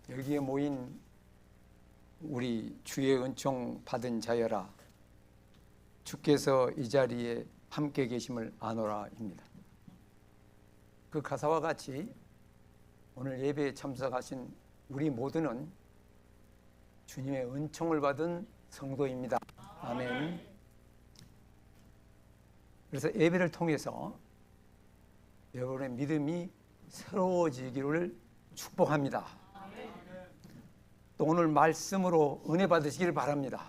여기에 모인 우리 주의 은총 받은 자여라, 주께서 이 자리에 함께 계심을 아노라입니다. 그 가사와 같이 오늘 예배에 참석하신 우리 모두는 주님의 은총을 받은 성도입니다. 아멘. 그래서 예배를 통해서 여러분의 믿음이 새로워지기를 축복합니다. 또 오늘 말씀으로 은혜 받으시기를 바랍니다.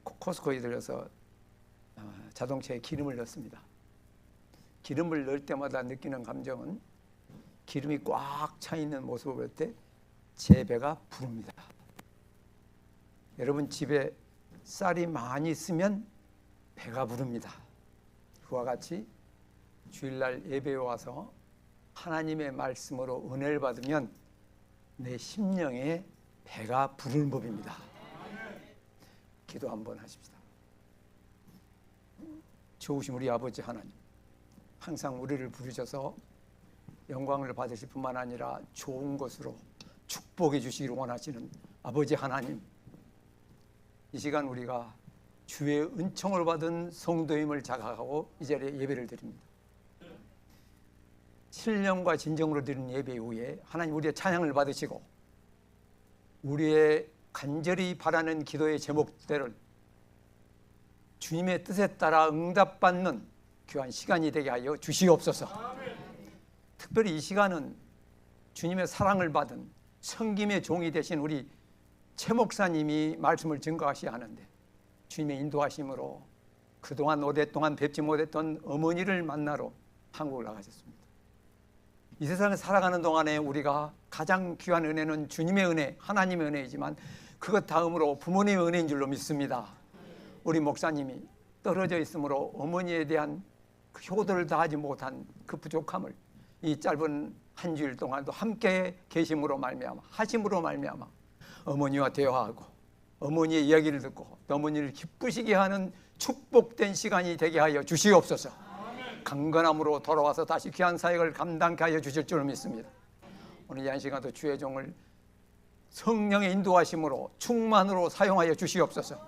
코스코에 들려서 자동차에 기름을 넣습니다. 기름을 넣을 때마다 느끼는 감정은 기름이 꽉 차 있는 모습을 볼 때 제 배가 부릅니다. 여러분 집에 쌀이 많이 있으면 배가 부릅니다. 그와 같이 주일날 예배에 와서 하나님의 말씀으로 은혜를 받으면 내 심령에 배가 부르는 법입니다. 기도 한번 하십시다. 좋으신 우리 아버지 하나님, 항상 우리를 부르셔서 영광을 받으실 뿐만 아니라 좋은 것으로 축복해 주시기를 원하시는 아버지 하나님, 이 시간 우리가 주의 은총을 받은 성도임을 자각하고 이 자리에 예배를 드립니다. 신령과 진정으로 드리는 예배 이후에 하나님 우리의 찬양을 받으시고 우리의 간절히 바라는 기도의 제목들을 주님의 뜻에 따라 응답받는 귀한 시간이 되게 하여 주시옵소서. 특별히 이 시간은 주님의 사랑을 받은 성김의 종이 되신 우리 최 목사님이 말씀을 증거하셔야 하는데, 주님의 인도하심으로 그동안 오랫동안 뵙지 못했던 어머니를 만나러 한국을 나가셨습니다. 이 세상을 살아가는 동안에 우리가 가장 귀한 은혜는 주님의 은혜, 하나님의 은혜이지만 그것 다음으로 부모님의 은혜인 줄로 믿습니다. 우리 목사님이 떨어져 있으므로 어머니에 대한 그 효도를 다하지 못한 그 부족함을 이 짧은 한 주일 동안도 함께 계심으로 말미암아, 하심으로 말미암아 어머니와 대화하고 어머니의 이야기를 듣고 어머니를 기쁘시게 하는 축복된 시간이 되게 하여 주시옵소서. 강건함으로 돌아와서 다시 귀한 사역을 감당케 하여 주실 줄 믿습니다. 오늘 이 한 시간도 주의 종을 성령의 인도하심으로 충만으로 사용하여 주시옵소서.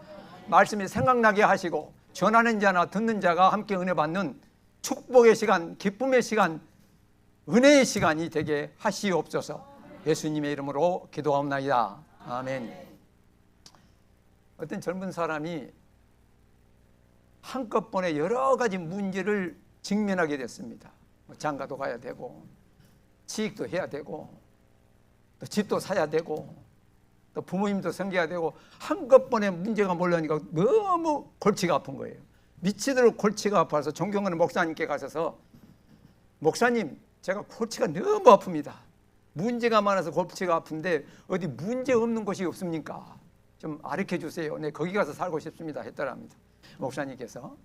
말씀이 생각나게 하시고 전하는 자나 듣는 자가 함께 은혜 받는 축복의 시간, 기쁨의 시간, 은혜의 시간이 되게 하시옵소서. 예수님의 이름으로 기도하옵나이다. 아멘. 어떤 젊은 사람이 한꺼번에 여러 가지 문제를 직면하게 됐습니다. 장가도 가야 되고, 취직도 해야 되고, 또 집도 사야 되고, 또 부모님도 섬겨야 되고, 한꺼번에 문제가 몰려오니까 너무 골치가 아픈 거예요. 미치도록 골치가 아파서 존경하는 목사님께 가셔서, 목사님, 제가 골치가 너무 아픕니다. 문제가 많아서 골치가 아픈데 어디 문제 없는 곳이 없습니까? 좀 가르쳐 주세요. 네, 거기 가서 살고 싶습니다. 했더랍니다. 목사님께서,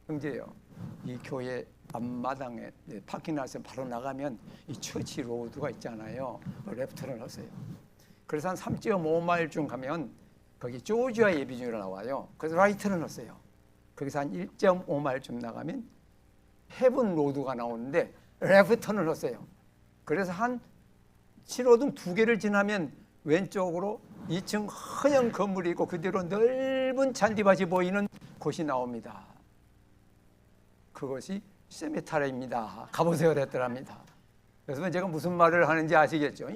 형제요, 이 교회 앞마당에 파킹라서 바로 나가면 이 처치 로드가 있잖아요. 레프트를 하세요. 그래서 한 3.5마일쯤 가면 거기 조지아 예비중이라 나와요. 그래서 라이트를 넣었어요. 거기서 한 1.5마일쯤 나가면 헤븐 로드가 나오는데 레프트를 넣었어요. 그래서 한 7호등 2개를 지나면 왼쪽으로 2층 허연 건물이 있고 그대로 넓은 잔디밭이 보이는 곳이 나옵니다. 그것이 세미타레입니다. 가보세요 그랬더랍니다. 그래서 제가 무슨 말을 하는지 아시겠죠?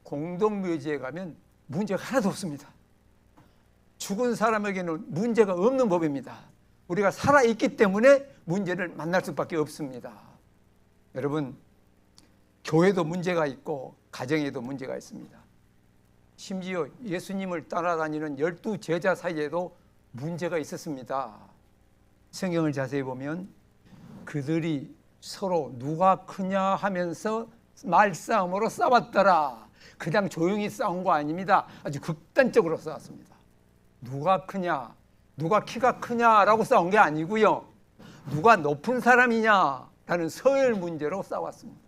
공동묘지에 가면 문제가 하나도 없습니다. 죽은 사람에게는 문제가 없는 법입니다. 우리가 살아있기 때문에 문제를 만날 수밖에 없습니다. 여러분, 교회도 문제가 있고 가정에도 문제가 있습니다. 심지어 예수님을 따라다니는 12제자 사이에도 문제가 있었습니다. 성경을 자세히 보면 그들이 서로 누가 크냐 하면서 말싸움으로 싸웠더라. 그냥 조용히 싸운 거 아닙니다. 아주 극단적으로 싸웠습니다. 누가 크냐, 누가 키가 크냐라고 싸운 게 아니고요, 누가 높은 사람이냐라는 서열 문제로 싸웠습니다.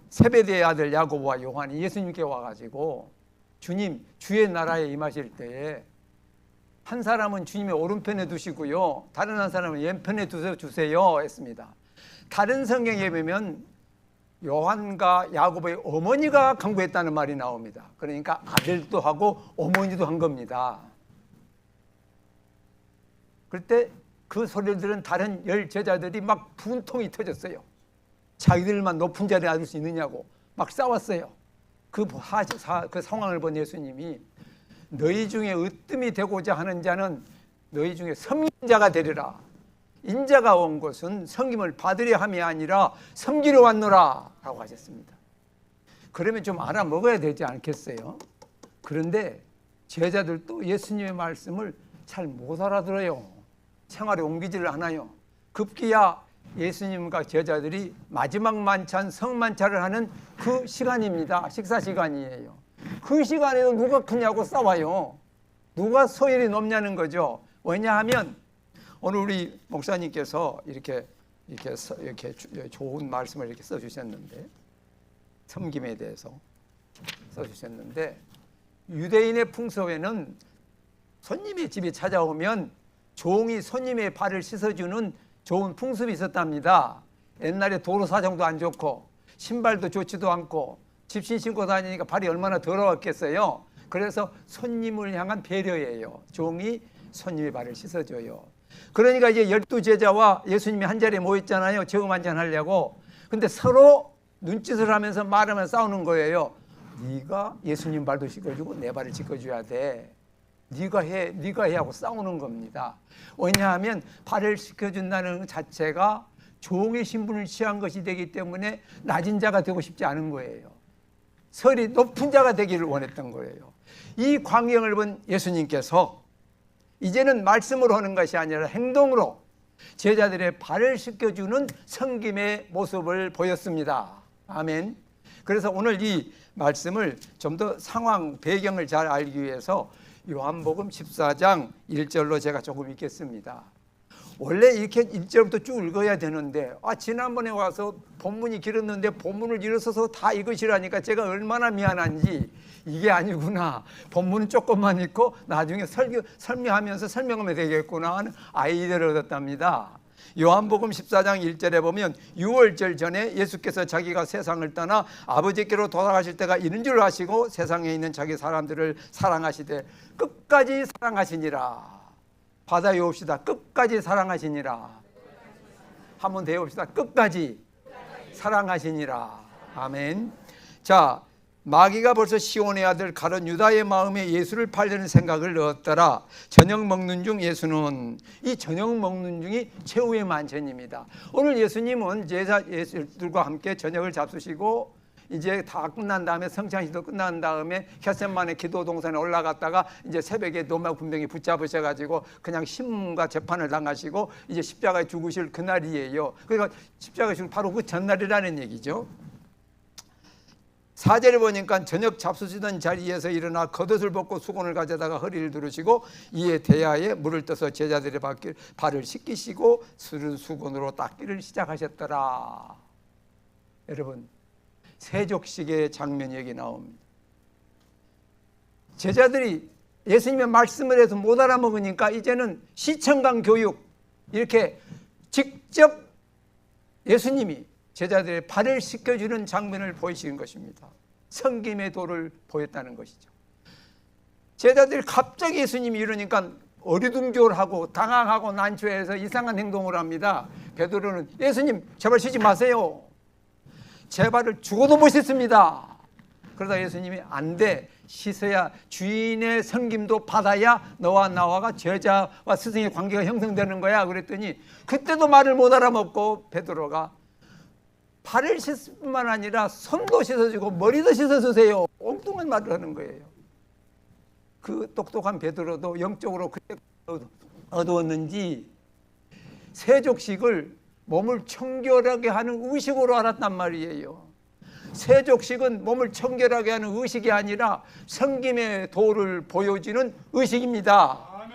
세베대의 아들 야고보와 요한이 예수님께 와가지고, 주님, 주의 나라에 임하실 때에 한 사람은 주님의 오른편에 두시고요, 다른 한 사람은 왼편에 두세요 했습니다. 다른 성경에 보면 요한과 야고보의 어머니가 강구했다는 말이 나옵니다. 그러니까 아들도 하고 어머니도 한 겁니다. 그때 그 소리를 들은 다른 10 제자들이 막 분통이 터졌어요. 자기들만 높은 자리에 앉을 수 있느냐고 막 싸웠어요. 그 상황을 본 예수님이 너희 중에 으뜸이 되고자 하는 자는 너희 중에 섬긴 자가 되리라. 인자가 온 것은 섬김을 받으려 함이 아니라 섬기러 왔노라 라고 하셨습니다. 그러면 좀 알아먹어야 되지 않겠어요? 그런데 제자들도 예수님의 말씀을 잘 못 알아들어요. 생활에 옮기지를 않아요. 급기야 예수님과 제자들이 마지막 만찬 성만찬을 하는 그 시간입니다. 식사 시간이에요. 그 시간에도 누가 크냐고 싸워요. 누가 소열이 높냐는 거죠. 왜냐하면 오늘 우리 목사님께서 이렇게 좋은 말씀을 이렇게 써주셨는데, 섬김에 대해서 써주셨는데, 유대인의 풍속에는 손님이 집에 찾아오면 종이 손님의 발을 씻어주는 좋은 풍습이 있었답니다. 옛날에 도로 사정도 안 좋고 신발도 좋지도 않고 집신 신고 다니니까 발이 얼마나 더러웠겠어요. 그래서 손님을 향한 배려예요. 종이 손님의 발을 씻어줘요. 그러니까 이제 12제자와 예수님이 한 자리에 모였잖아요. 저음 한잔 하려고. 근데 서로 눈짓을 하면서 말하면서 싸우는 거예요. 네가 예수님 발도 씻어주고 내 발을 씻어줘야 돼. 네가 해 하고 싸우는 겁니다. 왜냐하면 발을 씻어준다는 자체가 종의 신분을 취한 것이 되기 때문에 낮은 자가 되고 싶지 않은 거예요. 서리 높은 자가 되기를 원했던 거예요. 이 광경을 본 예수님께서 이제는 말씀으로 하는 것이 아니라 행동으로 제자들의 발을 씻겨주는 섬김의 모습을 보였습니다. 아멘. 그래서 오늘 이 말씀을 좀 더 상황 배경을 잘 알기 위해서 요한복음 14장 1절로 제가 조금 읽겠습니다. 원래 이렇게 1절부터 쭉 읽어야 되는데 지난번에 와서 본문이 길었는데 본문을 일어서서 다 읽으시라니까 제가 얼마나 미안한지, 이게 아니구나, 본문은 조금만 읽고 나중에 설명하면서 설명하면 되겠구나 하는 아이디어를 얻었답니다. 요한복음 14장 1절에 보면 6월절 전에 예수께서 자기가 세상을 떠나 아버지께로 돌아가실 때가 이른 줄 아시고 세상에 있는 자기 사람들을 사랑하시되 끝까지 사랑하시니라. 받아 외웁시다. 끝까지 사랑하시니라. 한번 더 해봅시다. 끝까지 사랑하시니라. 아멘. 자, 마귀가 벌써 시온의 아들 가룟 유다의 마음에 예수를 팔려는 생각을 넣었더라. 저녁 먹는 중 예수는, 이 저녁 먹는 중이 최후의 만찬입니다. 오늘 예수님은 제자들과 함께 저녁을 잡수시고 이제 다 끝난 다음에 성찬식도 끝난 다음에 겟세마네 기도 동산에 올라갔다가 이제 새벽에 로마 군병이 붙잡으셔가지고 그냥 심문과 재판을 당하시고 이제 십자가에 죽으실 그날이에요. 그러니까 십자가에 죽을 바로 그 전날이라는 얘기죠. 4절에 보니까 저녁 잡수시던 자리에서 일어나 겉옷을 벗고 수건을 가져다가 허리를 두르시고 이에 대야에 물을 떠서 제자들의 발을 씻기시고 수른 수건으로 닦기를 시작하셨더라. 여러분, 세족식의 장면이 여기 나옵니다. 제자들이 예수님의 말씀을 해서 못 알아먹으니까 이제는 시청강 교육, 이렇게 직접 예수님이 제자들의 발을 씻겨주는 장면을 보이시는 것입니다. 섬김의 도를 보였다는 것이죠. 제자들이 갑자기 예수님이 이러니까 어리둥절하고 당황하고 난처해서 이상한 행동을 합니다. 베드로는 예수님 제발 쉬지 마세요. 제 발을 죽어도 못 씻습니다. 그러다 예수님이 안 돼, 씻어야 주인의 섬김도 받아야 너와 나와가 제자와 스승의 관계가 형성되는 거야. 그랬더니 그때도 말을 못 알아먹고 베드로가 발을 씻을 뿐만 아니라 손도 씻어주고 머리도 씻어주세요. 엉뚱한 말을 하는 거예요. 그 똑똑한 베드로도 영적으로 그때 어두웠는지 세족식을 몸을 청결하게 하는 의식으로 알았단 말이에요. 세족식은 몸을 청결하게 하는 의식이 아니라 섬김의 도를 보여주는 의식입니다. 아멘.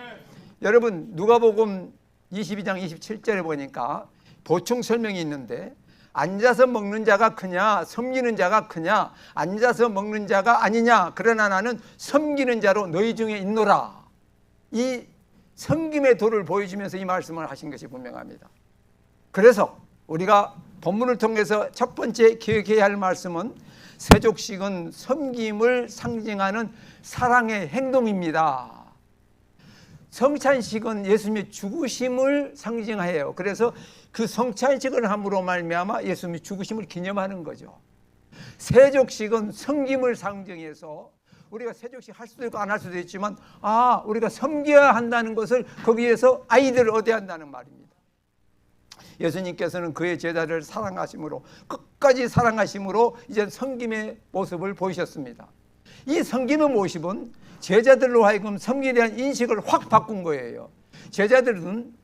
여러분, 누가복음 22장 27절에 보니까 보충 설명이 있는데, 앉아서 먹는 자가 크냐 섬기는 자가 크냐, 앉아서 먹는 자가 아니냐, 그러나 나는 섬기는 자로 너희 중에 있노라. 이 섬김의 도를 보여주면서 이 말씀을 하신 것이 분명합니다. 그래서 우리가 본문을 통해서 첫 번째 기억해야 할 말씀은 세족식은 섬김을 상징하는 사랑의 행동입니다. 성찬식은 예수님의 죽으심을 상징해요. 그래서 그 성찬식을 함으로 말미암아 예수님의 죽으심을 기념하는 거죠. 세족식은 섬김을 상징해서 우리가 세족식 할 수도 있고 안 할 수도 있지만 우리가 섬겨야 한다는 것을 거기에서 아이들을 얻어야 한다는 말입니다. 예수님께서는 그의 제자를 사랑하심으로 끝까지 사랑하심으로 이제 섬김의 모습을 보이셨습니다. 이 섬김의 모습은 제자들로 하여금 섬기에 대한 인식을 확 바꾼 거예요. 제자들은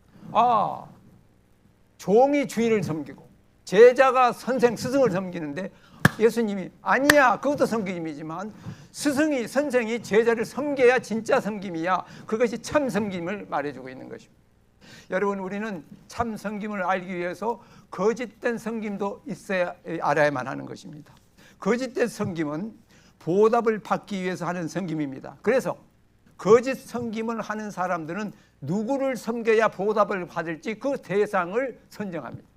종이 주인을 섬기고 제자가 선생 스승을 섬기는데 예수님이 아니야, 그것도 섬김이지만 스승이 선생이 제자를 섬겨야 진짜 섬김이야, 그것이 참 섬김을 말해주고 있는 것입니다. 여러분, 우리는 참 섬김을 알기 위해서 거짓된 섬김도 있어야 알아야만 하는 것입니다. 거짓된 섬김은 보답을 받기 위해서 하는 섬김입니다. 그래서 거짓 섬김을 하는 사람들은 누구를 섬겨야 보답을 받을지 그 대상을 선정합니다.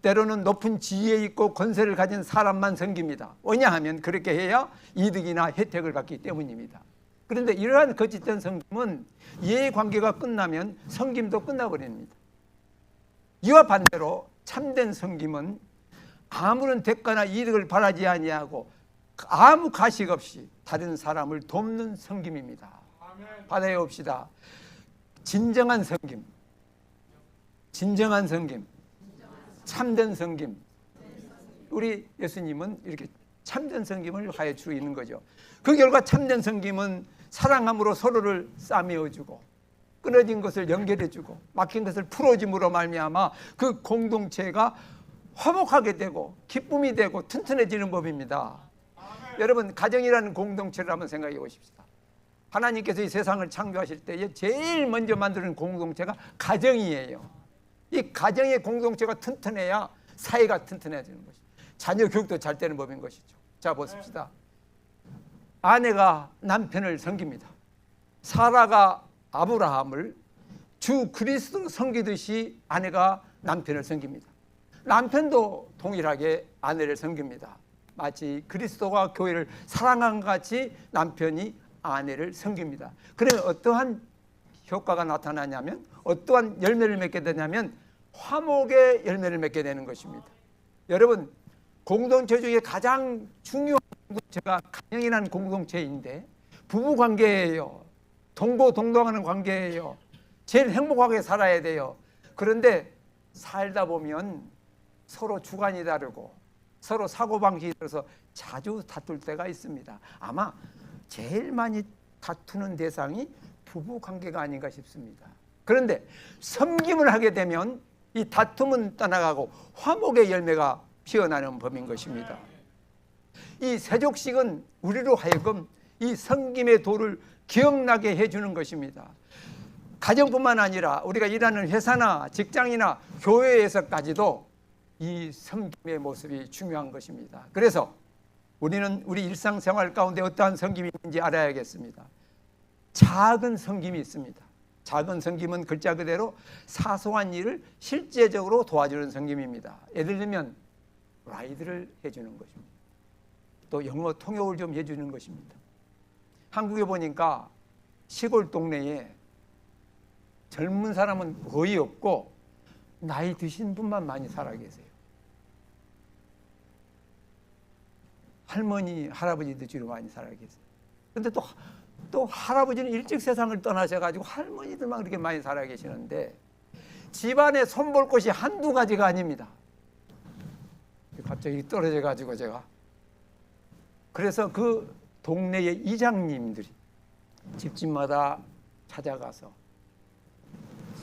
때로는 높은 지위에 있고 권세를 가진 사람만 섬깁니다. 왜냐하면 그렇게 해야 이득이나 혜택을 받기 때문입니다. 그런데 이러한 거짓된 섬김은 이해관계가 끝나면 섬김도 끝나버립니다. 이와 반대로 참된 섬김은 아무런 대가나 이득을 바라지 아니하고 아무 가식 없이 다른 사람을 돕는 섬김입니다. 받아야 옵시다. 진정한 섬김, 진정한 섬김, 참된 섬김. 우리 예수님은 이렇게 참된 섬김을 하여 주고 있는 거죠. 그 결과 참된 섬김은 사랑함으로 서로를 싸매어주고 끊어진 것을 연결해주고 막힌 것을 풀어줌으로 말미암아 그 공동체가 화목하게 되고 기쁨이 되고 튼튼해지는 법입니다. 여러분, 가정이라는 공동체를 한번 생각해 보십시다. 하나님께서 이 세상을 창조하실 때에 제일 먼저 만드는 공동체가 가정이에요. 이 가정의 공동체가 튼튼해야 사회가 튼튼해지는 것이죠. 자녀 교육도 잘 되는 법인 것이죠. 자, 보십시다. 아내가 남편을 섬깁니다. 사라가 아브라함을 주 그리스도를 섬기듯이 아내가 남편을 섬깁니다. 남편도 동일하게 아내를 섬깁니다. 마치 그리스도가 교회를 사랑한 것 같이 남편이 아내를 섬깁니다. 그러면 어떠한 효과가 나타나냐면, 어떠한 열매를 맺게 되냐면 화목의 열매를 맺게 되는 것입니다. 여러분, 공동체 중에 가장 중요한 공동체가 가정이라는 공동체인데 부부관계예요. 동고동락하는 관계예요. 제일 행복하게 살아야 돼요. 그런데 살다 보면 서로 주관이 다르고 서로 사고방식이 다르서 자주 다툴 때가 있습니다. 아마 제일 많이 다투는 대상이 부부관계가 아닌가 싶습니다. 그런데 섬김을 하게 되면 이 다툼은 떠나가고 화목의 열매가 피어나는 법인 것입니다. 이 세족식은 우리로 하여금 이 섬김의 도를 기억나게 해주는 것입니다. 가정뿐만 아니라 우리가 일하는 회사나 직장이나 교회에서까지도 이 섬김의 모습이 중요한 것입니다. 그래서 우리는 우리 일상생활 가운데 어떠한 섬김이 있는지 알아야겠습니다. 작은 섬김이 있습니다. 작은 섬김은 글자 그대로 사소한 일을 실제적으로 도와주는 섬김입니다. 예를 들면 라이드를 해주는 것입니다. 또 영어 통역을 좀 해주는 것입니다. 한국에 보니까 시골 동네에 젊은 사람은 거의 없고 나이 드신 분만 많이 살아 계세요. 할머니, 할아버지들 주로 많이 살아 계세요. 그런데 또 할아버지는 일찍 세상을 떠나셔가지고 할머니들만 그렇게 많이 살아 계시는데 집안에 손볼 곳이 한두 가지가 아닙니다. 갑자기 떨어져가지고 제가 그래서 그 동네의 이장님들이 집집마다 찾아가서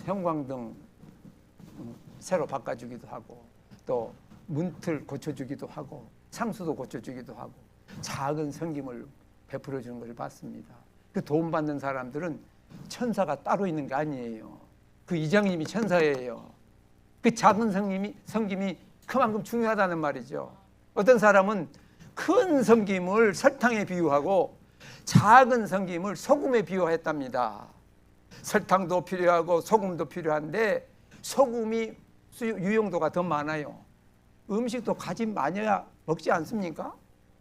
형광등 새로 바꿔주기도 하고 또 문틀 고쳐주기도 하고 상수도 고쳐주기도 하고 작은 섬김을 베풀어 주는 것을 봤습니다. 그 도움 받는 사람들은 천사가 따로 있는 게 아니에요. 그 이장님이 천사예요. 그 작은 섬김이 그만큼 중요하다는 말이죠. 어떤 사람은 큰 섬김을 설탕에 비유하고 작은 섬김을 소금에 비유했답니다. 설탕도 필요하고 소금도 필요한데 소금이 유용도가 더 많아요. 음식도 가지 마녀야 먹지 않습니까?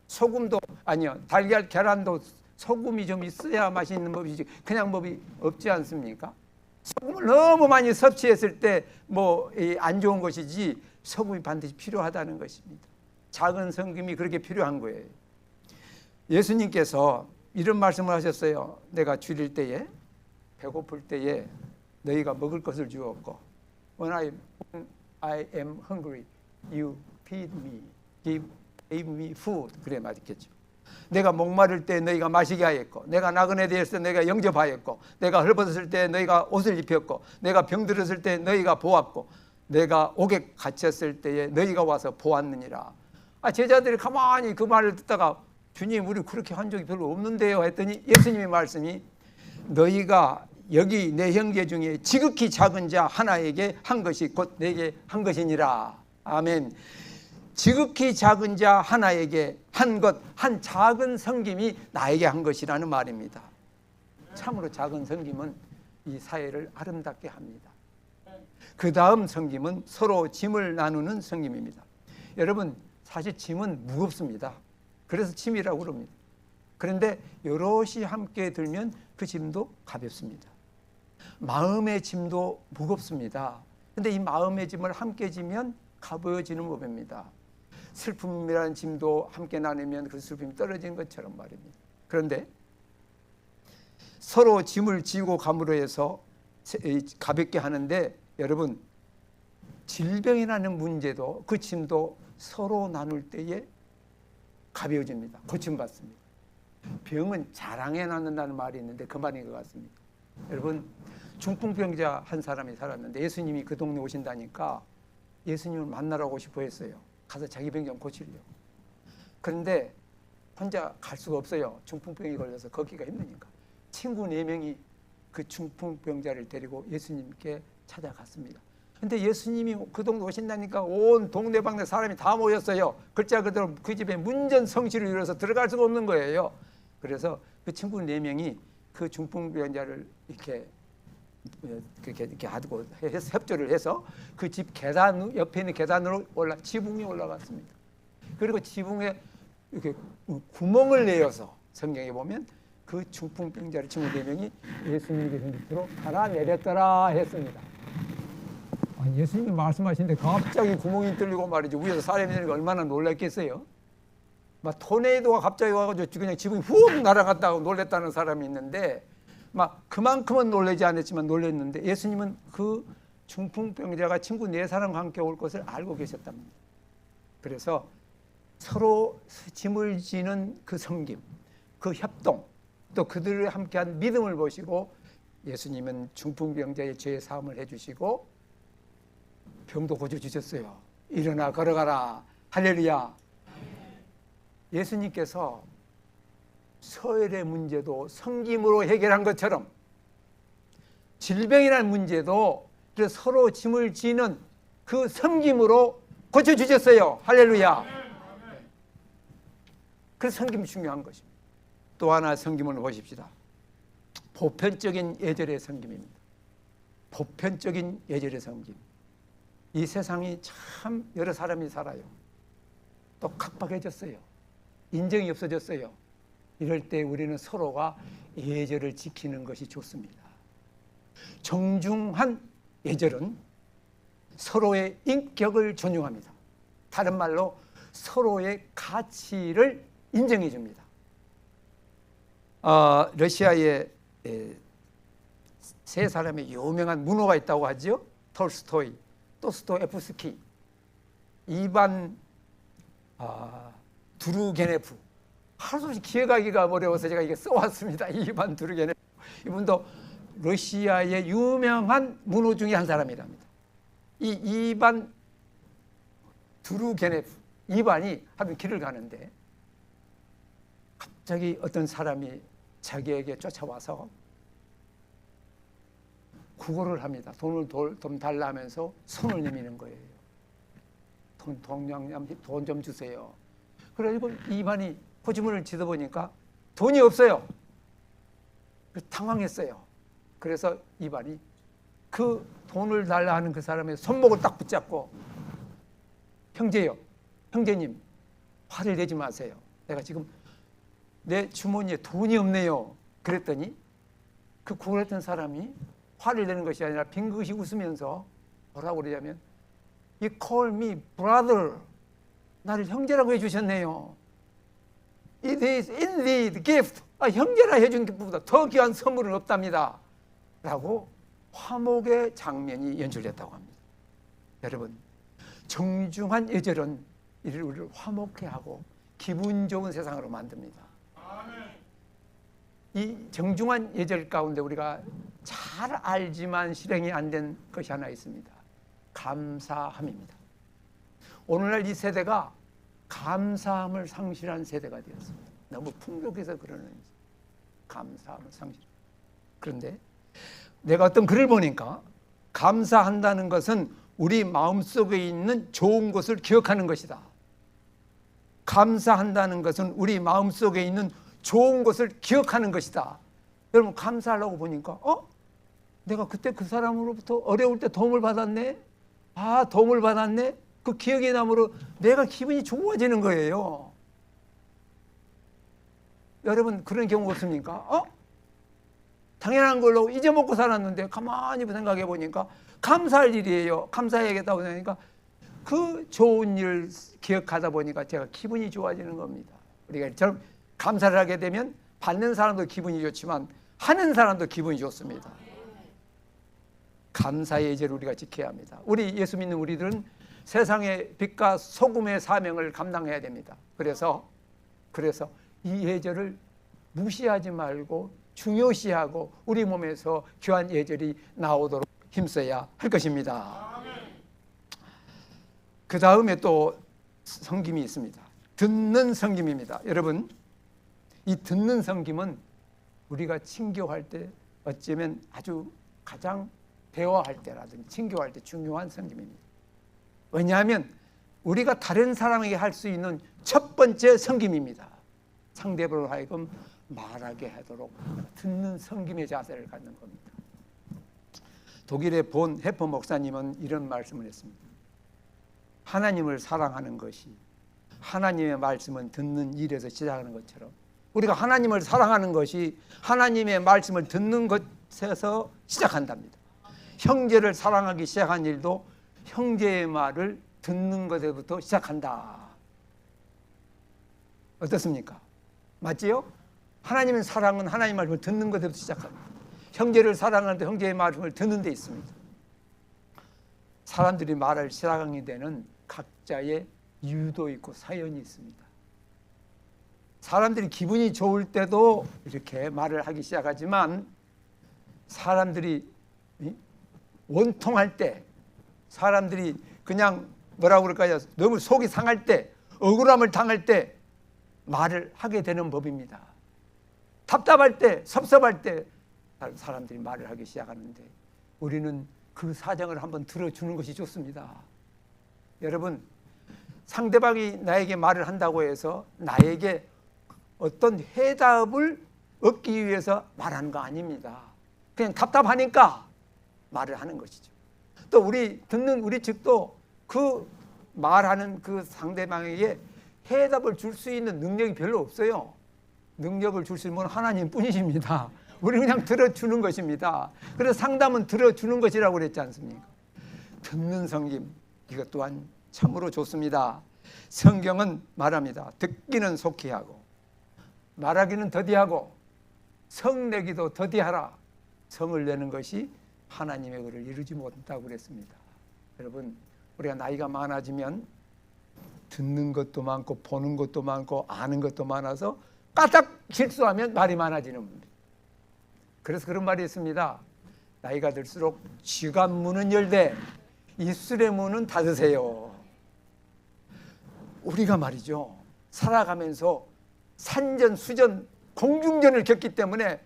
소금도 아니요, 달걀, 계란도 소금이 좀 있어야 맛있는 법이지 그냥 법이 없지 않습니까? 소금을 너무 많이 섭취했을 때 뭐 안 좋은 것이지 소금이 반드시 필요하다는 것입니다. 작은 성김이 그렇게 필요한 거예요. 예수님께서 이런 말씀을 하셨어요. 내가 줄일 때에, 배고플 때에 너희가 먹을 것을 주었고, When I am hungry, you feed me, gave me food. 그래 맞겠죠. 내가 목마를 때 너희가 마시게 하였고, 내가 나그네 되었을 때 너희가 영접하였고, 내가 헐벗었을 때 너희가 옷을 입혔고, 내가 병들었을 때 너희가 보았고, 내가 옥에 갇혔을 때에 너희가 와서 보았느니라. 제자들이 가만히 그 말을 듣다가 주님 우리 그렇게 한 적이 별로 없는데요 했더니 예수님의 말씀이 너희가 여기 내 형제 중에 지극히 작은 자 하나에게 한 것이 곧 내게 한 것이니라. 아멘. 지극히 작은 자 하나에게 한 것, 한 작은 섬김이 나에게 한 것이라는 말입니다. 참으로 작은 섬김은 이 사회를 아름답게 합니다. 그 다음 섬김은 서로 짐을 나누는 섬김입니다. 여러분 사실 짐은 무겁습니다. 그래서 짐이라고 그럽니다. 그런데 여럿이 함께 들면 그 짐도 가볍습니다. 마음의 짐도 무겁습니다. 그런데 이 마음의 짐을 함께 지면 가벼워지는 법입니다. 슬픔이라는 짐도 함께 나누면 그 슬픔이 떨어지는 것처럼 말입니다. 그런데 서로 짐을 지고 감으로 해서 가볍게 하는데 여러분 질병이라는 문제도 그 짐도 서로 나눌 때에 가벼워집니다. 고침받습니다. 병은 자랑해 놨는다는 말이 있는데 그 말인 것 같습니다. 여러분 중풍병자 한 사람이 살았는데 예수님이 그 동네 오신다니까 예수님을 만나러 오고 싶어 했어요. 가서 자기 병 좀 고치려고. 그런데 혼자 갈 수가 없어요. 중풍병이 걸려서 걷기가 힘드니까. 친구 4명이 그 중풍병자를 데리고 예수님께 찾아갔습니다. 근데 예수님이 그 동네 오신다니까 온 동네방네 사람이 다 모였어요. 글자 그대로 그 집에 문전성시를 이뤄서 들어갈 수가 없는 거예요. 그래서 그 친구 4명이 그 중풍병자를 이렇게 하고 협조를 해서 그 집 계단 옆에 있는 계단으로 지붕에 올라갔습니다. 그리고 지붕에 이렇게 구멍을 내어서 성경에 보면 그 중풍병자를 친구 4명이 예수님이 계신 밑으로 가라 내렸더라 했습니다. 예수님이 말씀하시는데 갑자기 구멍이 뚫리고 말이죠. 위에서 사람이 되니까 얼마나 놀랐겠어요. 막 토네이도가 갑자기 와가지고 그냥 지붕이 훅 날아갔다고 놀랬다는 사람이 있는데 막 그만큼은 놀라지 않았지만 놀랐는데 예수님은 그 중풍병자가 친구 4사람과 함께 올 것을 알고 계셨답니다. 그래서 서로 짐을 지는 그 섬김, 그 협동, 또 그들을 함께한 믿음을 보시고 예수님은 중풍병자의 죄 사함을 해주시고 병도 고쳐주셨어요. 일어나 걸어가라. 할렐루야. 예수님께서 서열의 문제도 섬김으로 해결한 것처럼 질병이라는 문제도 서로 짐을 지는 그 섬김으로 고쳐주셨어요. 할렐루야. 그 섬김이 중요한 것입니다. 또 하나 섬김을 보십시다. 보편적인 예절의 섬김입니다. 보편적인 예절의 섬김. 이 세상이 참 여러 사람이 살아요. 또 각박해졌어요. 인정이 없어졌어요. 이럴 때 우리는 서로가 예절을 지키는 것이 좋습니다. 정중한 예절은 서로의 인격을 존중합니다. 다른 말로 서로의 가치를 인정해 줍니다. 러시아에 3사람의 유명한 문호가 있다고 하죠. 톨스토이, 도스토옙스키, 이반 두르게네프. 하루도 기억하기가 어려워서 제가 이게 써왔습니다. 이반 두르게네프. 이분도 러시아의 유명한 문호 중에 한 사람이랍니다. 이 이반 두르게네프, 이반이 하루 길을 가는데 갑자기 어떤 사람이 자기에게 쫓아와서 구걸을 합니다. 돈을 좀 달라 하면서 손을 내미는 거예요. 돈 좀 주세요. 그래가지고 이반이 고지문을 지도보니까 돈이 없어요. 당황했어요. 그래서 이반이 그 돈을 달라 하는 그 사람의 손목을 딱 붙잡고 형제요, 형제님 화를 내지 마세요. 내가 지금 내 주머니에 돈이 없네요. 그랬더니 그 구걸했던 사람이 화를 내는 것이 아니라 빙긋이 웃으면서 뭐라고 그러냐면 You call me brother. 나를 형제라고 해주셨네요. It is indeed gift. 형제라 해준 것보다 더 귀한 선물은 없답니다. 라고 화목의 장면이 연출됐다고 합니다. 여러분, 정중한 예절은 우리를 화목해 하고 기분 좋은 세상으로 만듭니다. 이 정중한 예절 가운데 우리가 잘 알지만 실행이 안 된 것이 하나 있습니다. 감사함입니다. 오늘날 이 세대가 감사함을 상실한 세대가 되었습니다. 너무 풍족해서 그러는지 감사함을 상실. 그런데 내가 어떤 글을 보니까 감사한다는 것은 우리 마음속에 있는 좋은 것을 기억하는 것이다. 감사한다는 것은 우리 마음속에 있는 좋은 것을 기억하는 것이다. 여러분, 감사하려고 보니까 내가 그때 그 사람으로부터 어려울 때 도움을 받았네. 도움을 받았네. 그 기억이 남으로 내가 기분이 좋아지는 거예요. 여러분, 그런 경우 없습니까? 당연한 걸로 잊어먹고 살았는데 가만히 생각해 보니까 감사할 일이에요. 감사해야겠다고 생각하니까 그 좋은 일을 기억하다 보니까 제가 기분이 좋아지는 겁니다. 우리가 좀 감사를 하게 되면 받는 사람도 기분이 좋지만 하는 사람도 기분이 좋습니다. 감사의 예절을 우리가 지켜야 합니다. 우리 예수 믿는 우리들은 세상의 빛과 소금의 사명을 감당해야 됩니다. 그래서 이 예절을 무시하지 말고 중요시하고 우리 몸에서 귀한 예절이 나오도록 힘써야 할 것입니다. 그 다음에 또 섬김이 있습니다. 듣는 섬김입니다. 여러분, 이 듣는 섬김은 우리가 친교할 때 어쩌면 아주 가장 대화할 때라든지 친교할 때 중요한 섬김입니다. 왜냐하면 우리가 다른 사람에게 할 수 있는 첫 번째 섬김입니다. 상대방을 하여금 말하게 하도록 듣는 섬김의 자세를 갖는 겁니다. 독일의 본 해퍼 목사님은 이런 말씀을 했습니다. 하나님을 사랑하는 것이 하나님의 말씀을 듣는 일에서 시작하는 것처럼 우리가 하나님을 사랑하는 것이 하나님의 말씀을 듣는 것에서 시작한답니다. 형제를 사랑하기 시작한 일도 형제의 말을 듣는 것에부터 시작한다. 어떻습니까? 맞지요? 하나님의 사랑은 하나님의 말씀을 듣는 것에부터 시작합니다. 형제를 사랑하는데 형제의 말씀을 듣는 데 있습니다. 사람들이 말을 시작하게 되는 각자의 이유도 있고 사연이 있습니다. 사람들이 기분이 좋을 때도 이렇게 말을 하기 시작하지만 사람들이 원통할 때, 사람들이 그냥 뭐라고 그럴까요? 너무 속이 상할 때, 억울함을 당할 때 말을 하게 되는 법입니다. 답답할 때, 섭섭할 때 사람들이 말을 하기 시작하는데 우리는 그 사정을 한번 들어주는 것이 좋습니다. 여러분, 상대방이 나에게 말을 한다고 해서 나에게 어떤 해답을 얻기 위해서 말하는 거 아닙니다. 그냥 답답하니까 말을 하는 것이죠. 또 우리 듣는 우리 측도 그 말하는 그 상대방에게 해답을 줄 수 있는 능력이 별로 없어요. 능력을 줄 수 있는 건 하나님 뿐이십니다. 우리 그냥 들어주는 것입니다. 그래서 상담은 들어주는 것이라고 그랬지 않습니까? 듣는 섬김, 이것 또한 참으로 좋습니다. 성경은 말합니다. 듣기는 속히 하고 말하기는 더디하고 성내기도 더디하라. 성을 내는 것이 하나님의 글을 이루지 못한다고 그랬습니다. 여러분, 우리가 나이가 많아지면 듣는 것도 많고 보는 것도 많고 아는 것도 많아서 까딱 실수하면 말이 많아지는 겁니다. 그래서 그런 말이 있습니다. 나이가 들수록 쥐가 문은 열되 입술의 문은 닫으세요. 우리가 말이죠, 살아가면서 산전, 수전, 공중전을 겪기 때문에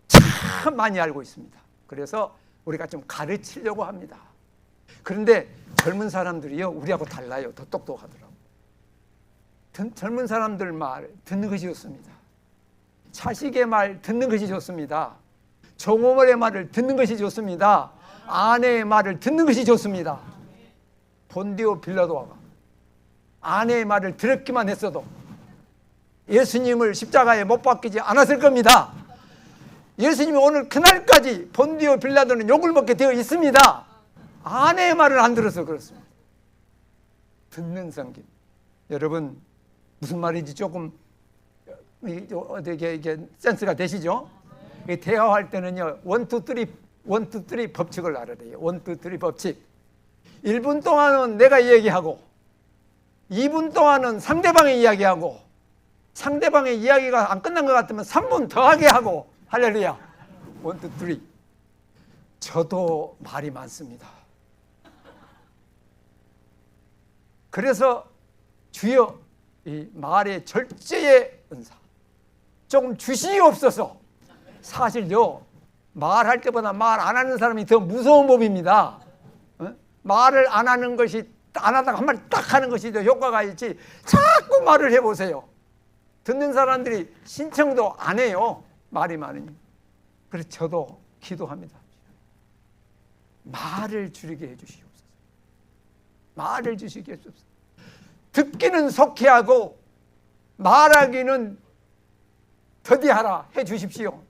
참 많이 알고 있습니다. 그래서 우리가 좀 가르치려고 합니다. 그런데 젊은 사람들이요, 우리하고 달라요. 더 똑똑하더라고요. 젊은 사람들 말 듣는 것이 좋습니다. 자식의 말 듣는 것이 좋습니다. 종업원의 말을 듣는 것이 좋습니다. 아내의 말을 듣는 것이 좋습니다. 본디오 빌라도가 아내의 말을 들었기만 했어도 예수님을 십자가에 못 박히지 않았을 겁니다. 예수님이 오늘 그날까지 본디오 빌라도는 욕을 먹게 되어 있습니다. 아내의 말을 안 들어서 그렇습니다. 듣는 성김. 여러분 무슨 말인지 조금 이게 센스가 되시죠? 대화할 때는요 1, 2, 3 법칙을 알아야 돼요. 1, 2, 3 법칙. 1분 동안은 내가 이야기하고 2분 동안은 상대방이 이야기하고 상대방의 이야기가 안 끝난 것 같으면 3분 더 하게 하고 할렐루야. 1, 2, 3. 저도 말이 많습니다. 그래서 주여 이 말의 절제의 은사 좀 주시옵소서. 사실요 말할 때보다 말 안 하는 사람이 더 무서운 법입니다. 말을 안 하는 것이 안 하다가 한 말 딱 하는 것이 더 효과가 있지 자꾸 말을 해보세요. 듣는 사람들이 신청도 안 해요. 말이 많으니. 그래서 저도 기도합니다. 말을 줄이게 해주시옵소서. 말을 주시게 해주옵소서. 듣기는 속히 하고 말하기는 더디하라 해주십시오.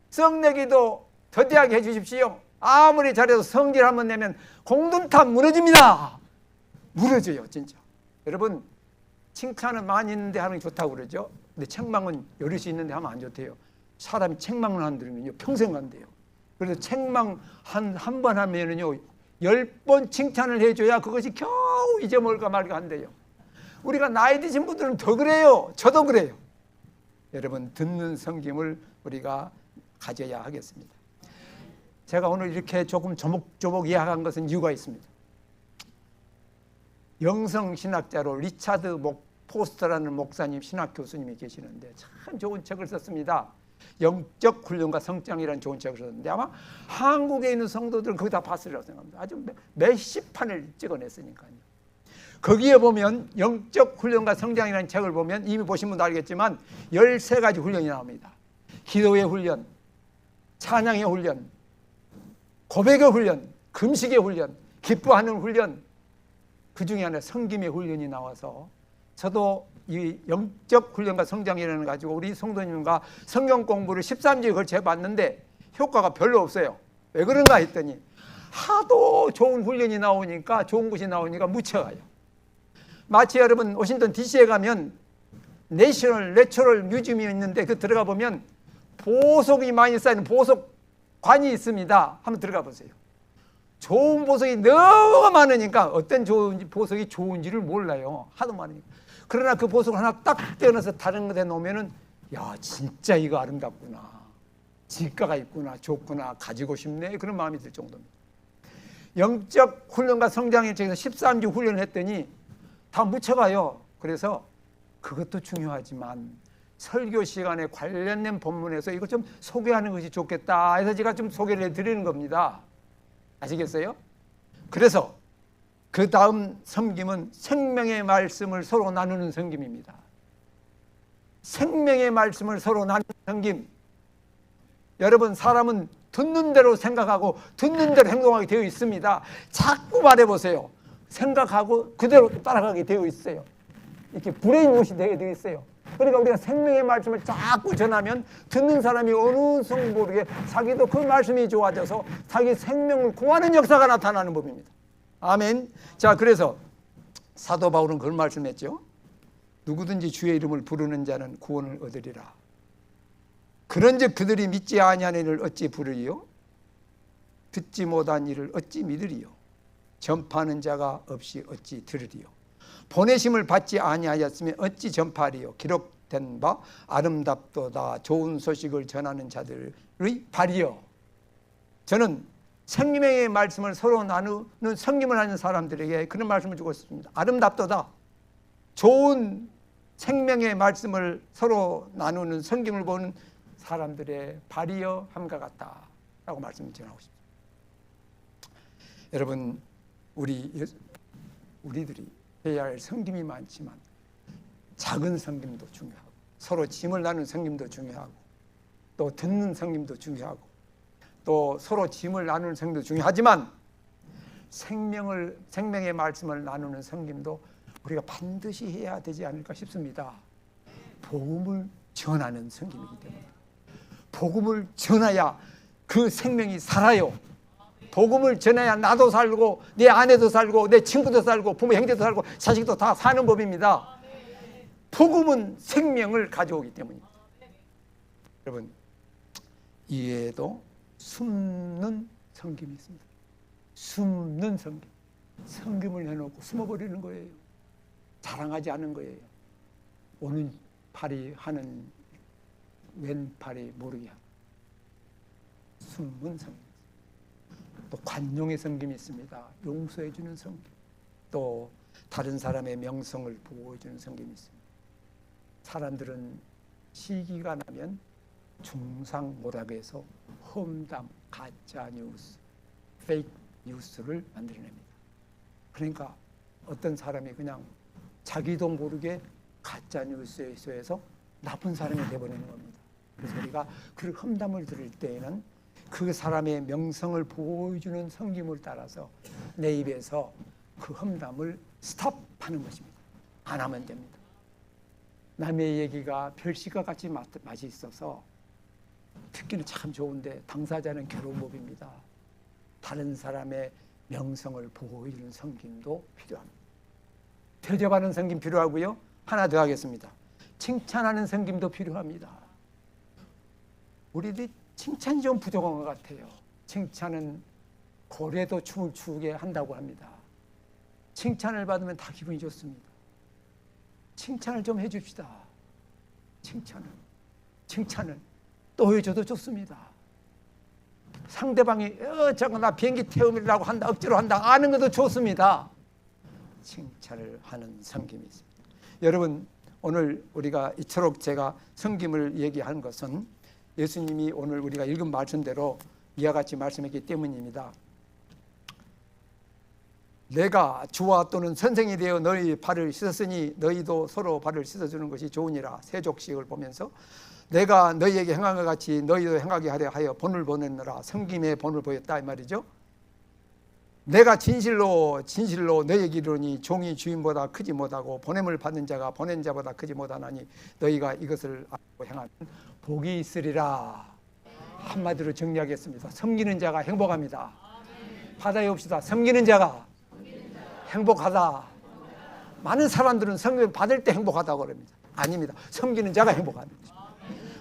성내기도 더디하게 해주십시오. 아무리 잘해도 성질 한번 내면 공든탑 무너집니다. 무너져요 진짜. 여러분 칭찬은 많이 있는데 하는 게 좋다고 그러죠. 근데 책망은 여럿이 있는데 하면 안 좋대요. 사람이 책망을 안 들으면요 평생 간대요. 그래서 책망 한 번 하면은요 10번 칭찬을 해줘야 그것이 겨우 잊어먹을까 말까 한대요. 우리가 나이 드신 분들은 더 그래요. 저도 그래요. 여러분 듣는 성김을 우리가 가져야 하겠습니다. 제가 오늘 이렇게 조금 조목조목 이야기한 것은 이유가 있습니다. 영성신학자로 리차드 포스터라는 목사님 신학 교수님이 계시는데 참 좋은 책을 썼습니다. 영적 훈련과 성장이라는 좋은 책을 썼는데 아마 한국에 있는 성도들은 거의 다 봤으리라고 생각합니다. 아주 몇십 판을 찍어냈으니까요. 거기에 보면 영적 훈련과 성장이라는 책을 보면 이미 보신 분도 알겠지만 13가지 훈련이 나옵니다. 기도의 훈련, 찬양의 훈련, 고백의 훈련, 금식의 훈련, 기뻐하는 훈련, 그 중에 하나 성김의 훈련이 나와서 저도 이 영적 훈련과 성장이라는 거 가지고 우리 성도님과 성경 공부를 13주에 걸쳐 해봤는데 효과가 별로 없어요. 왜 그런가 했더니 하도 좋은 훈련이 나오니까 좋은 것이 나오니까 묻혀가요. 마치 여러분 워싱턴 DC에 가면 내셔널 내추럴 뮤지엄이 있는데 그 들어가 보면 보석이 많이 쌓이는 보석관이 있습니다. 한번 들어가 보세요. 좋은 보석이 너무 많으니까 어떤 보석이 좋은지를 몰라요. 하도 많으니까. 그러나 그 보석을 하나 딱 떼어내서 다른 곳에 놓으면은 야 진짜 이거 아름답구나. 질가가 있구나. 좋구나. 가지고 싶네. 그런 마음이 들 정도입니다. 영적 훈련과 성장의 책에서 13주 훈련을 했더니 다 묻혀가요. 그래서 그것도 중요하지만 설교 시간에 관련된 본문에서 이거 좀 소개하는 것이 좋겠다 해서 제가 좀 소개를 해드리는 겁니다. 아시겠어요? 그래서 그 다음 섬김은 생명의 말씀을 서로 나누는 섬김입니다. 생명의 말씀을 서로 나누는 섬김. 여러분 사람은 듣는 대로 생각하고 듣는 대로 행동하게 되어 있습니다. 자꾸 말해보세요. 생각하고 그대로 따라가게 되어 있어요. 이렇게 브레인워시 되게 되어 있어요. 그러니까 우리가 생명의 말씀을 자꾸 전하면 듣는 사람이 어느 순간 모르게 자기도 그 말씀이 좋아져서 자기 생명을 구하는 역사가 나타나는 법입니다. 아멘. 자, 그래서 사도 바울은 그런 말씀했죠. 누구든지 주의 이름을 부르는 자는 구원을 얻으리라. 그런즉 그들이 믿지 아니한 이를 어찌 부르리요? 듣지 못한 이를 어찌 믿으리요? 전파하는 자가 없이 어찌 들으리요? 보내심을 받지 아니하였으면 어찌 전파하리요? 기록된 바 아름답도다 좋은 소식을 전하는 자들의 발이요. 저는 생명의 말씀을 서로 나누는 성김을 하는 사람들에게 그런 말씀을 주고 싶습니다. 아름답도다 좋은 생명의 말씀을 서로 나누는 성김을 보는 사람들의 발이여 함과 같다라고 말씀을 전하고 싶습니다. 여러분 우리들이 해야 할 성김이 많지만 작은 성김도 중요하고 서로 짐을 나누는 성김도 중요하고 또 듣는 성김도 중요하고 또 서로 짐을 나누는 성김도 중요하지만 생명의 말씀을 나누는 성김도 우리가 반드시 해야 되지 않을까 싶습니다. 복음을 전하는 성김이기 때문에 복음을 전해야 그 생명이 살아요. 복음을 전해야 나도 살고 내 아내도 살고 내 친구도 살고 부모 형제도 살고 자식도 다 사는 법입니다. 복음은 생명을 가져오기 때문입니다. 여러분, 이외에도 숨는 성김이 있습니다. 숨는 성김. 성김을 해놓고 숨어버리는 거예요. 자랑하지 않은 거예요. 오른팔이 하는 왼팔이 모르게 하고. 숨은 성김. 또 관용의 성김이 있습니다. 용서해주는 성김. 또 다른 사람의 명성을 보호해주는 성김이 있습니다. 사람들은 시기가 나면 중상 못하게 해서 험담, 가짜 뉴스, 페이크 뉴스를 만들어냅니다. 그러니까 어떤 사람이 그냥 자기도 모르게 가짜 뉴스에 의해서 나쁜 사람이 되어버리는 겁니다. 그래서 우리가 그 험담을 들을 때에는 그 사람의 명성을 보여주는 성김을 따라서 내 입에서 그 험담을 스탑하는 것입니다. 안 하면 됩니다. 남의 얘기가 별식과 같이 맛이 있어서 듣기는 참 좋은데 당사자는 괴로운 법입니다. 다른 사람의 명성을 보호해주는 성김도 필요합니다. 대접하는 성김 필요하고요. 하나 더 하겠습니다. 칭찬하는 성김도 필요합니다. 우리들이 칭찬이 좀 부족한 것 같아요. 칭찬은 고래도 춤을 추게 한다고 합니다. 칭찬을 받으면 다 기분이 좋습니다. 칭찬을 좀 해줍시다. 칭찬을 또 해줘도 좋습니다. 상대방이 잠깐 나 비행기 태움이라고 한다, 억지로 한다 아는 것도 좋습니다. 칭찬을 하는 성김이 있습니다. 여러분, 오늘 우리가 이토록 제가 성김을 얘기하는 것은 예수님이 오늘 우리가 읽은 말씀대로 이와 같이 말씀했기 때문입니다. 내가 주와 또는 선생이 되어 너희 발을 씻었으니 너희도 서로 발을 씻어주는 것이 좋으니라. 세족식을 보면서 내가 너희에게 행한 것 같이 너희도 행하게 하려 하여 본을 보냈노라. 성김의 본을 보였다 이 말이죠. 내가 진실로 너희에게 이르노니 종이 주인보다 크지 못하고 보냄을 받는 자가 보낸 자보다 크지 못하나니 너희가 이것을 알고 행하면 복이 있으리라. 한마디로 정리하겠습니다. 섬기는 자가 행복합니다. 받아야 옵시다. 섬기는 자가 행복하다. 많은 사람들은 섬김을 받을 때 행복하다고 그럽니다. 아닙니다. 섬기는 자가 행복하는 것입니다.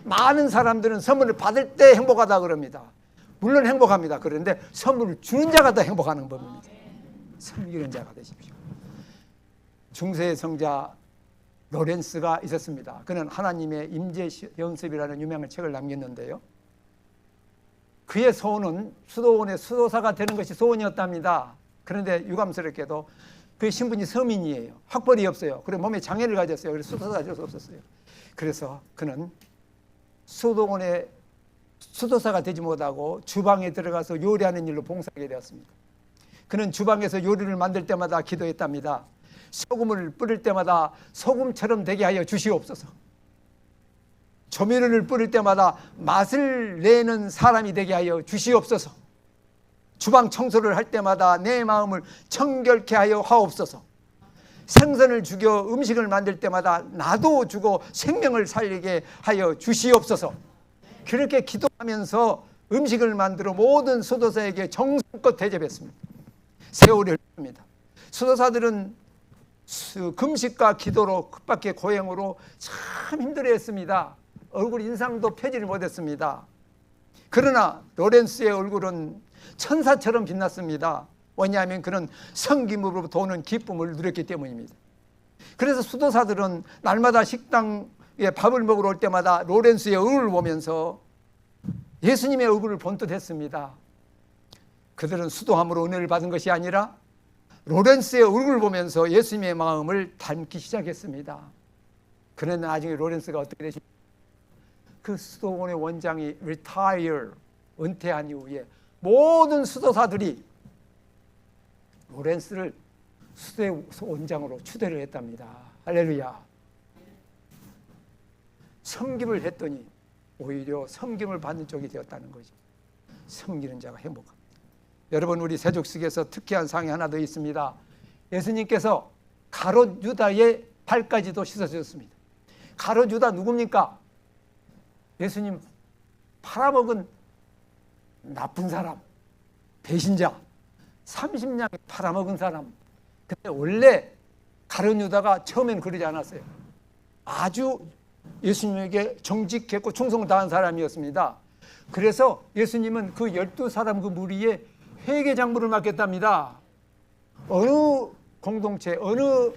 많은 사람들은 선물을 받을 때 행복하다고 그럽니다. 물론 행복합니다. 그런데 선물을 주는 자가 더 행복하는 법입니다. 섬기는 자가 되십시오. 중세의 성자 로렌스가 있었습니다. 그는 하나님의 임재 연습이라는 유명한 책을 남겼는데요. 그의 소원은 수도원의 수도사가 되는 것이 소원이었답니다. 그런데 유감스럽게도 그의 신분이 서민이에요. 학벌이 없어요. 그리고 몸에 장애를 가졌어요. 그래서 수도사가 될 수 없었어요. 그래서 그는 수도원의 수도사가 되지 못하고 주방에 들어가서 요리하는 일로 봉사하게 되었습니다. 그는 주방에서 요리를 만들 때마다 기도했답니다. 소금을 뿌릴 때마다 소금처럼 되게 하여 주시옵소서. 조미료를 뿌릴 때마다 맛을 내는 사람이 되게 하여 주시옵소서. 주방 청소를 할 때마다 내 마음을 청결케 하여 하옵소서. 생선을 죽여 음식을 만들 때마다 나도 주고 생명을 살리게 하여 주시옵소서. 그렇게 기도하면서 음식을 만들어 모든 수도사에게 정성껏 대접했습니다. 세월이 흘렀습니다. 수도사들은 금식과 기도로 뜻밖의 고행으로 참 힘들어했습니다. 얼굴 인상도 펴지를 못했습니다. 그러나 로렌스의 얼굴은 천사처럼 빛났습니다. 왜냐하면 그는 성김으로부터 오는 기쁨을 누렸기 때문입니다. 그래서 수도사들은 날마다 식당에 밥을 먹으러 올 때마다 로렌스의 얼굴을 보면서 예수님의 얼굴을 본뜻했습니다. 그들은 수도함으로 은혜를 받은 것이 아니라 로렌스의 얼굴을 보면서 예수님의 마음을 닮기 시작했습니다. 그런데 나중에 로렌스가 어떻게 되십니까? 그 수도원의 원장이 은퇴한 이후에 모든 수도사들이 로렌스를 수도의 원장으로 추대를 했답니다. 할렐루야. 섬김을 했더니 오히려 섬김을 받는 쪽이 되었다는 거죠. 섬기는 자가 행복합니다. 여러분, 우리 세족식에서 특이한 상이 하나 더 있습니다. 예수님께서 가롯 유다의 발까지도 씻어주셨습니다. 가롯 유다 누굽니까? 예수님 팔아먹은 나쁜 사람, 배신자, 30냥 팔아먹은 사람. 근데 원래 가롯 유다가 처음엔 그러지 않았어요. 아주 예수님에게 정직했고 충성 다한 사람이었습니다. 그래서 예수님은 그 12사람 그 무리에 회계장부를 맡겼답니다. 어느 공동체, 어느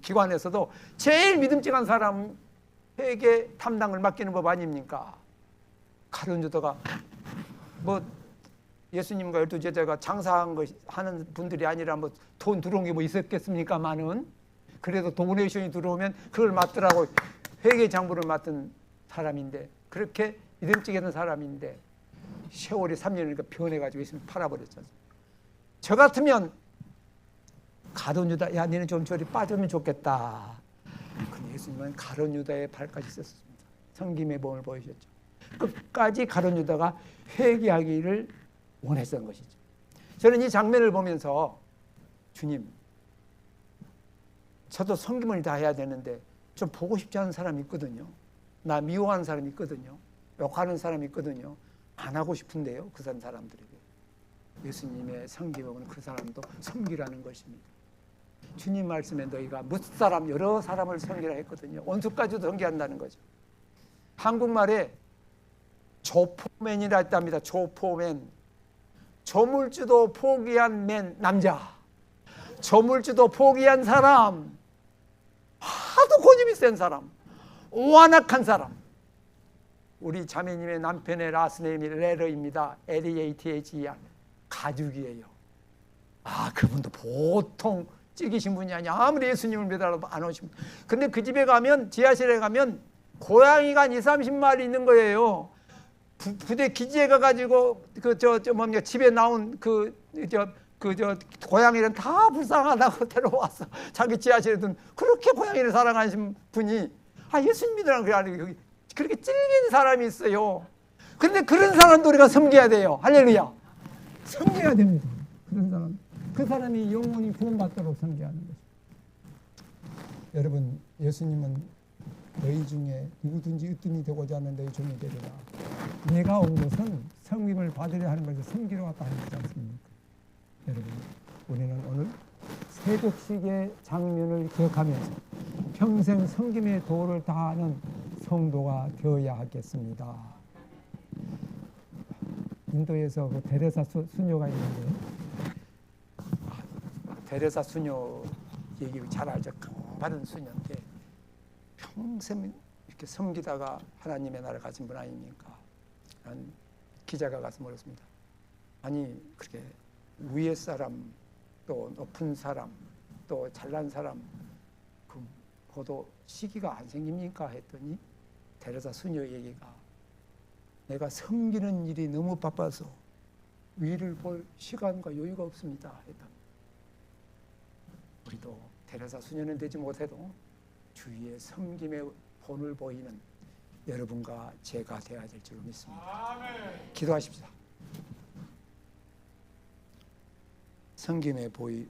기관에서도 제일 믿음직한 사람 회계 담당을 맡기는 법 아닙니까? 가룟 유다가 뭐 예수님과 12제자가 장사한 거 하는 분들이 아니라 뭐 돈 들어온 게 뭐 있었겠습니까만은, 그래도 도네이션이 들어오면 그걸 맡더라고. 회계장부를 맡은 사람인데, 그렇게 믿음직한 사람인데 세월이 3년이니까 변해가지고 예수님 팔아버렸잖아요. 저 같으면 가룟 유다, 야 너는 좀 저리 빠지면 좋겠다. 근데 예수님은 가룟 유다의 발까지 썼습니다. 섬김의 본을 보이셨죠. 끝까지 가룟 유다가 회개하기를 원했던 것이죠. 저는 이 장면을 보면서 주님, 저도 섬김을 다 해야 되는데 좀 보고 싶지 않은 사람이 있거든요. 나 미워하는 사람이 있거든요. 욕하는 사람이 있거든요. 안 하고 싶은데요, 그 사람들에게. 예수님의 섬김은 그 사람도 섬기라는 것입니다. 주님 말씀에 너희가 몇 사람, 여러 사람을 섬기라 했거든요. 원수까지도 섬기한다는 거죠. 한국말에 조포맨이라 했답니다. 조포맨. 조물주도 포기한 맨, 남자. 조물주도 포기한 사람. 하도 고집이 센 사람. 완악한 사람. 우리 자매님의 남편의 라스네임이 레러입니다. L-E-A-T-H-E-R. 가죽이에요. 아, 그분도 보통 찌기신 분이 아니야. 아무리 예수님을 믿어도 안 오시면. 근데 그 집에 가면, 지하실에 가면 고양이가 한 20-30마리 있는 거예요. 부대 기지에 가가지고 뭡니까, 집에 나온 고양이는 다 불쌍하다고 데려와서 자기 지하실에 둔, 그렇게 고양이를 사랑하신 분이, 아, 예수님 믿으라는 게 아니고 그렇게 찔긴 사람이 있어요. 그런데 그런 사람도 우리가 섬겨야 돼요. 할렐루야. 섬겨야 됩니다. 그런 사람, 그 사람이 영원히 구원받도록 섬겨야 하는 것입니다. 여러분, 예수님은 너희 중에 누구든지 으뜸이 되고자 하는 너희 종이 되리라. 내가 온 것은 섬김을 받으려 하는 것을 섬기러 왔다 하는 거지 않습니까? 여러분, 우리는 오늘 세족식의 장면을 기억하면서 평생 섬김의 도를 다하는 성도가 되어야 하겠습니다. 인도에서 그 데레사 수녀가 있는데, 데레사 수녀 얘기 잘 알죠. 강바른 수녀인데 평생 이렇게 섬기다가 하나님의 나라를 가진 분 아닙니까? 한 기자가 가서 물었습니다. 아니, 그렇게 위에 사람, 또 높은 사람, 또 잘난 사람, 그 보도 시기가 안 생깁니까? 했더니 데레사 수녀 얘기가, 내가 섬기는 일이 너무 바빠서 위를 볼 시간과 여유가 없습니다 했다. 우리도 데레사 수녀는 되지 못해도 주위에 섬김의 본을 보이는 여러분과 제가 되어야 될 줄 믿습니다. 아멘. 기도하십시다. 섬김의 본